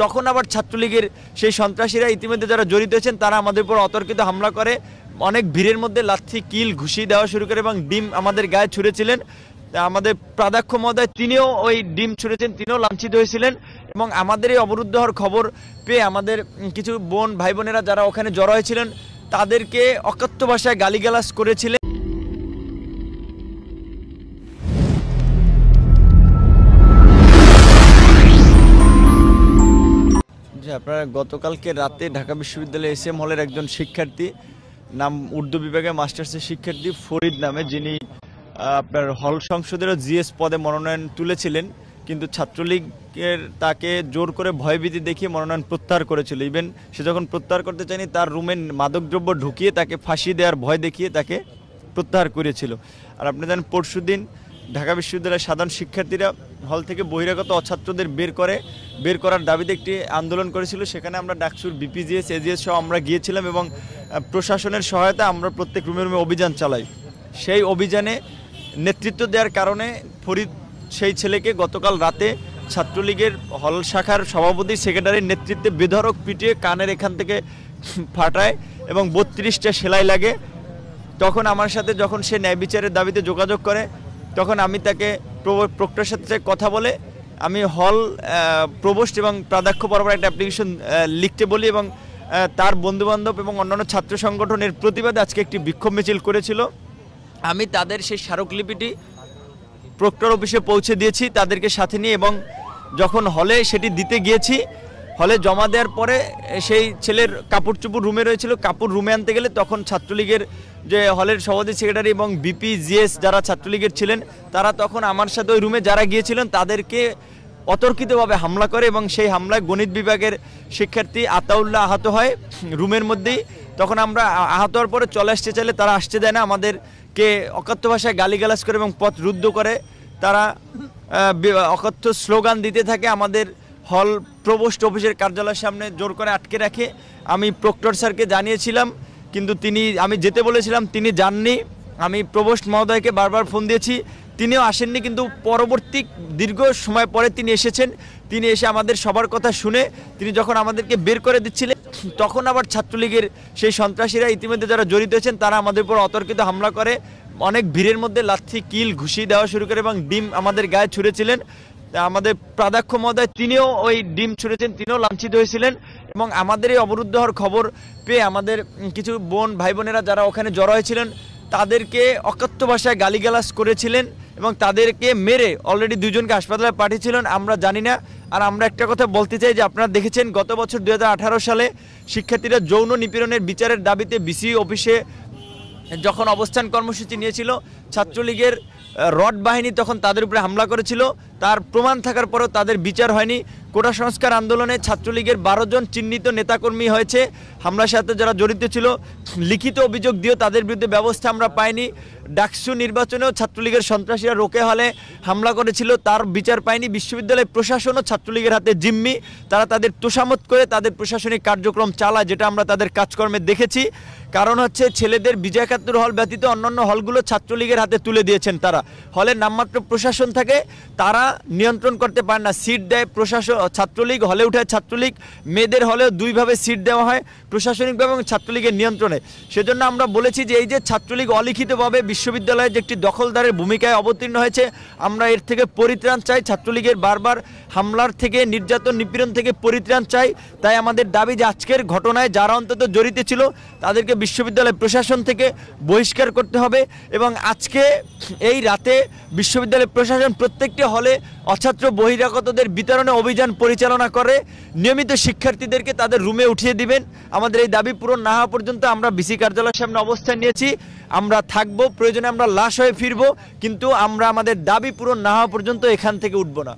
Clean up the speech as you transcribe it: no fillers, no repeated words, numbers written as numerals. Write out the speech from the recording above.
তখন আবার ছাত্রলীগের সেই সন্ত্রাসীরা ইতিমধ্যে যারা জড়িত আছেন তারা আমাদের উপর অতর্কিত হামলা করে, অনেক ভিড়ের মধ্যে লাথি কিল ঘুষি দেওয়া শুরু করে এবং ডিম আমাদের গায়ে ছুঁড়েছিলেন। আমাদের প্রাধ্যক্ষ মহোদয় তিনিও ওই ডিম ছুঁড়েছেন, তিনিও লাঞ্ছিত হয়েছিলেন এবং আমাদের এই অবরুদ্ধ হওয়ার খবর পেয়ে আমাদের কিছু বোন ভাই বোনেরা যারা ওখানে জড়ো হয়েছিলেন তাদেরকে অকথ্য ভাষায় গালিগালাজ করেছিলেন। আপনারা গতকালকে রাতে ঢাকা বিশ্ববিদ্যালয়ের SM হলের একজন শিক্ষার্থী, নাম উর্দু বিভাগে মাস্টার্সের শিক্ষার্থী ফরিদ নামে, যিনি আপনার হল সংসদেরও GS পদে মনোনয়ন তুলেছিলেন, কিন্তু ছাত্রলীগের তাকে জোর করে ভয়ভীতি দেখিয়ে মনোনয়ন প্রত্যাহার করেছিল। ইভেন সে যখন প্রত্যাহার করতে চায়নি তার রুমে মাদকদ্রব্য ঢুকিয়ে তাকে ফাঁসি দেওয়ার ভয় দেখিয়ে তাকে প্রত্যাহার করেছিল। আর আপনি জানেন পরশুদিন ঢাকা বিশ্ববিদ্যালয়ের সাধারণ শিক্ষার্থীরা হল থেকে বহিরাগত অছাত্রদের বের করার দাবিতে একটি আন্দোলন করেছিল। সেখানে আমরা ডাকসুর BPGS AGS সহ আমরা গিয়েছিলাম এবং প্রশাসনের সহায়তা আমরা প্রত্যেক রুমে রুমে অভিযান চালাই। সেই অভিযানে নেতৃত্ব দেওয়ার কারণে ফরিদ সেই ছেলেকে গতকাল রাতে ছাত্রলীগের হল শাখার সভাপতি সেক্রেটারির নেতৃত্বে বেধড়ক পিটিয়ে কানের এখান থেকে ফাটায় এবং 32টা সেলাই লাগে। তখন আমার সাথে যখন সে ন্যায় বিচারের দাবিতে যোগাযোগ করে তখন আমি তাকে প্রক্টরের সাথে কথা বলে আমি হল প্রভোস্ট এবং প্রাধ্যক্ষ বরাবর একটা অ্যাপ্লিকেশন লিখতে বলি এবং তার বন্ধুবান্ধব এবং অন্যান্য ছাত্র সংগঠনের প্রতিবাদে আজকে একটি বিক্ষোভ মিছিল করেছিল। আমি তাদের সেই স্মারকলিপিটি প্রক্টর অফিসে পৌঁছে দিয়েছি তাদেরকে সাথে নিয়ে, এবং যখন হলে সেটি দিতে গিয়েছি হলে জমা দেওয়ার পরে সেই ছেলের কাপড় চুপড় রুমে রয়েছিল, কাপড় রুমে আনতে গেলে তখন ছাত্রলীগের যে হলের সভাপতি সেক্রেটারি এবং BPGS যারা ছাত্রলীগের ছিলেন তারা তখন আমার সাথে ওই রুমে যারা গিয়েছিলেন তাদেরকে অতর্কিতভাবে হামলা করে এবং সেই হামলায় গণিত বিভাগের শিক্ষার্থী আতাউল্লাহ আহত হয় রুমের মধ্যেই। তখন আমরা আহত হওয়ার পরে চলে আসতে চাইলে তারা আসতে দেয় না, আমাদেরকে অকথ্য ভাষায় গালিগালাজ করে এবং পথ রুদ্ধ করে। তারা অকথ্য স্লোগান দিতে থাকে, আমাদের হল প্রভোস্ট অফিসের কার্যালয়ের সামনে জোর করে আটকে রাখে। আমি প্রক্টর স্যারকে জানিয়েছিলাম কিন্তু আমি যেতে বলেছিলাম তিনি যাননি। আমি প্রভোস্ট মহোদয়কে বারবার ফোন দিয়েছি, তিনিও আসেননি, কিন্তু পরবর্তী দীর্ঘ সময় পরে তিনি এসেছেন। তিনি এসে আমাদের সবার কথা শুনে তিনি যখন আমাদেরকে বের করে দিচ্ছিলেন তখন আবার ছাত্রলীগের সেই সন্ত্রাসীরা ইতিমধ্যে যারা জড়িত আছেন তারা আমাদের উপর অতর্কিত হামলা করে, অনেক ভিড়ের মধ্যে লাথি কিল ঘুষি দেওয়া শুরু করে এবং ডিম আমাদের গায়ে ছুঁড়েছিলেন। আমাদের প্রাধ্যক্ষ মহোদয় তিনিও ওই ডিম ছুঁড়েছেন, তিনিও লাঞ্ছিত হয়েছিলেন এবং আমাদের এই অবরুদ্ধ হওয়ার খবর পেয়ে আমাদের কিছু বোন ভাই বোনেরা যারা ওখানে জড়ো হয়েছিলেন তাদেরকে অকথ্য ভাষায় গালিগালাজ করেছিলেন এবং তাদেরকে মেরে অলরেডি দুজনকে হাসপাতালে পাঠিয়েছিলেন। আমরা জানি না। আর আমরা একটা কথা বলতে চাই যে আপনারা দেখেছেন গত বছর 2018 সালে শিক্ষার্থীরা যৌন নিপীড়নের বিচারের দাবিতে BC অফিসে যখন অবস্থান কর্মসূচি নিয়েছিল ছাত্রলীগের রড বাহিনী তখন তাদের উপরে হামলা করেছিল, তার প্রমাণ থাকার পরেও তাদের বিচার হয়নি। কোটা সংস্কার আন্দোলনে ছাত্রলীগের 12 জন চিহ্নিত নেতাকর্মী হয়েছে, হামলার সাথে যারা জড়িত ছিল লিখিত অভিযোগ দিয়েও তাদের বিরুদ্ধে ব্যবস্থা আমরা পাইনি। ডাকসু নির্বাচনেও ছাত্রলীগের সন্ত্রাসীরা রোকে হলে হামলা করেছিল, তার বিচার পায়নি। বিশ্ববিদ্যালয় প্রশাসনও ছাত্রলীগের হাতে জিম্মি, তারা তাদের তোষামত করে তাদের প্রশাসনিক কার্যক্রম চালায়, যেটা আমরা তাদের কাজকর্মে দেখেছি। কারণ হচ্ছে ছেলেদের বিজয় ৭১ হল ব্যতীত অন্যান্য হলগুলো ছাত্রলীগের হাতে তুলে দিয়েছেন তারা। হলের নামমাত্র প্রশাসন থাকে, তারা নিয়ন্ত্রণ করতে পারে না, সিট দেয় প্রশাসন, ছাত্রলীগ হলে উঠায় ছাত্রলীগ, মেয়েদের হলেও দুইভাবে সিট দেওয়া হয় প্রশাসনিকভাবে এবং ছাত্রলীগের নিয়ন্ত্রণে। সেজন্য আমরা বলেছি যে এই যে ছাত্রলীগ অলিখিতভাবে বিশ্ববিদ্যালয়ে যে একটি দখলদারের ভূমিকায় অবতীর্ণ হয়েছে, আমরা এর থেকে পরিত্রাণ চাই। ছাত্রলীগের বারবার হামলার থেকে, নির্যাতন নিপীড়ন থেকে পরিত্রাণ চাই। তাই আমাদের দাবি যে আজকের ঘটনায় যারা অন্তত জড়িত ছিল তাদেরকে বিশ্ববিদ্যালয় প্রশাসন থেকে বহিষ্কার করতে হবে এবং আজকে এই রাতে বিশ্ববিদ্যালয় প্রশাসন প্রত্যেকটি হলে অছাত্র বহিরাগতদের বিতরণে অভিযান পরিচালনা করে নিয়মিত শিক্ষার্থীদেরকে তাদের রুমে উঠিয়ে দিবেন। আমাদের এই দাবি পূরণ না হওয়া পর্যন্ত আমরা BC কার্যালয়ের সামনে অবস্থান নিয়েছি, আমরা থাকবো, প্রয়োজনে আমরা লাশ হয়ে ফিরবো, কিন্তু আমরা আমাদের দাবি পূরণ না হওয়া পর্যন্ত এখান থেকে উঠবো না।